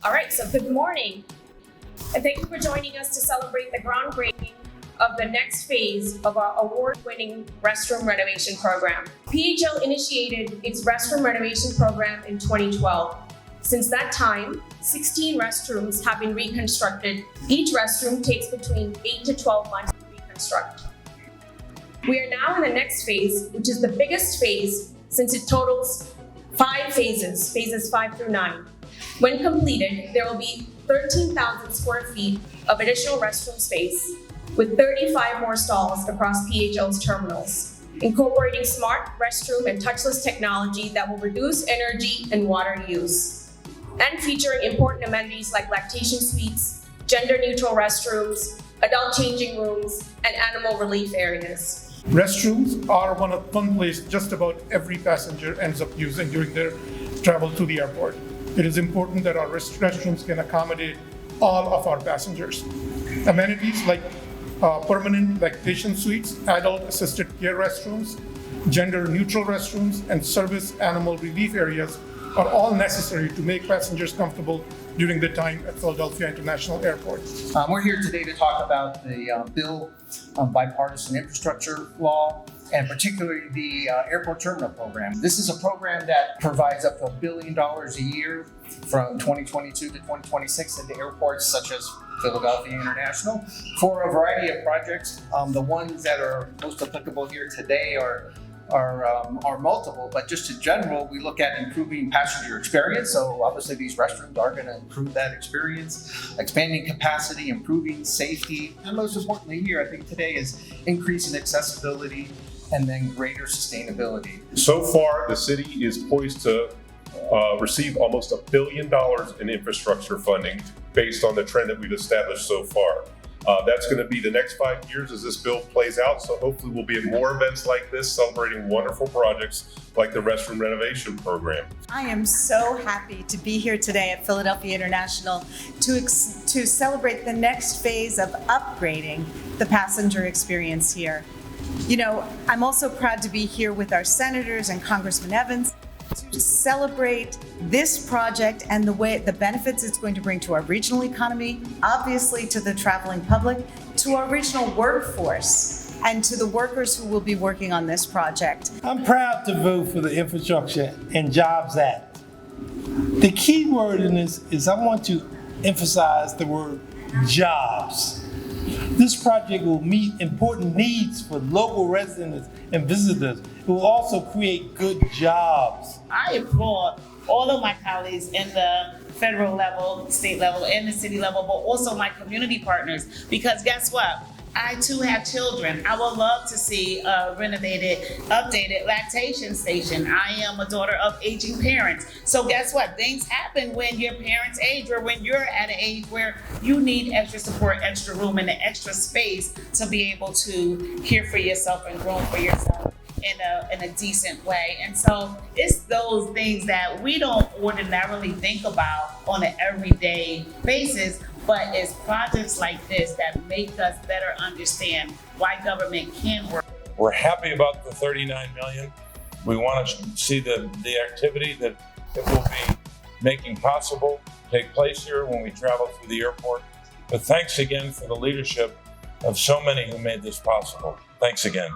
All right, so good morning. And thank you for joining us to celebrate the groundbreaking of the next phase of our award-winning restroom renovation program. PHL initiated its restroom renovation program in 2012. Since that time, 16 restrooms have been reconstructed. Each restroom takes between 8 to 12 months to reconstruct. We are now in the next phase, which is the biggest phase since it totals 5 phases, phases 5 through 9. When completed, there will be 13,000 square feet of additional restroom space with 35 more stalls across PHL's terminals, incorporating smart restroom and touchless technology that will reduce energy and water use, and featuring important amenities like lactation suites, gender-neutral restrooms, adult changing rooms, and animal relief areas. Restrooms are one place just about every passenger ends up using during their travel to the airport. It is important that our restrooms can accommodate all of our passengers. Amenities like permanent lactation suites, adult assisted care restrooms, gender-neutral restrooms, and service animal relief areas are all necessary to make passengers comfortable during the time at Philadelphia International Airport. We're here today to talk about the bill on bipartisan infrastructure law, and particularly the airport terminal program. This is a program that provides up to $1 billion a year from 2022 to 2026 into airports such as Philadelphia International for a variety of projects. The ones that are most applicable here today are multiple, but just in general, we look at improving passenger experience. So obviously these restrooms are going to improve that experience, expanding capacity, improving safety, and most importantly here, I think today is increasing accessibility and then greater sustainability. So far, the city is poised to receive almost $1 billion in infrastructure funding based on the trend that we've established so far. That's going to be the next 5 years as this bill plays out. So hopefully we'll be at more events like this, celebrating wonderful projects like the Restroom Renovation program. I am so happy to be here today at Philadelphia International to celebrate the next phase of upgrading the passenger experience here. You know, I'm also proud to be here with our senators and Congressman Evans to celebrate this project and the benefits it's going to bring to our regional economy, obviously to the traveling public, to our regional workforce, and to the workers who will be working on this project. I'm proud to vote for the Infrastructure and Jobs Act. The key word in this is I want to emphasize the word jobs. This project will meet important needs for local residents and visitors. It will also create good jobs. I applaud all of my colleagues in the federal level, state level, and the city level, but also my community partners, because guess what? I too have children. I would love to see a renovated, updated lactation station. I am a daughter of aging parents. So guess what? Things happen when your parents age or when you're at an age where you need extra support, extra room, and extra space to be able to care for yourself and grow for yourself in a decent way. And so it's those things that we don't ordinarily think about on an everyday basis, but it's projects like this that make us better understand why government can work. We're happy about the $39 million. We want to see the activity that it will be making possible take place here when we travel through the airport. But thanks again for the leadership of so many who made this possible. Thanks again.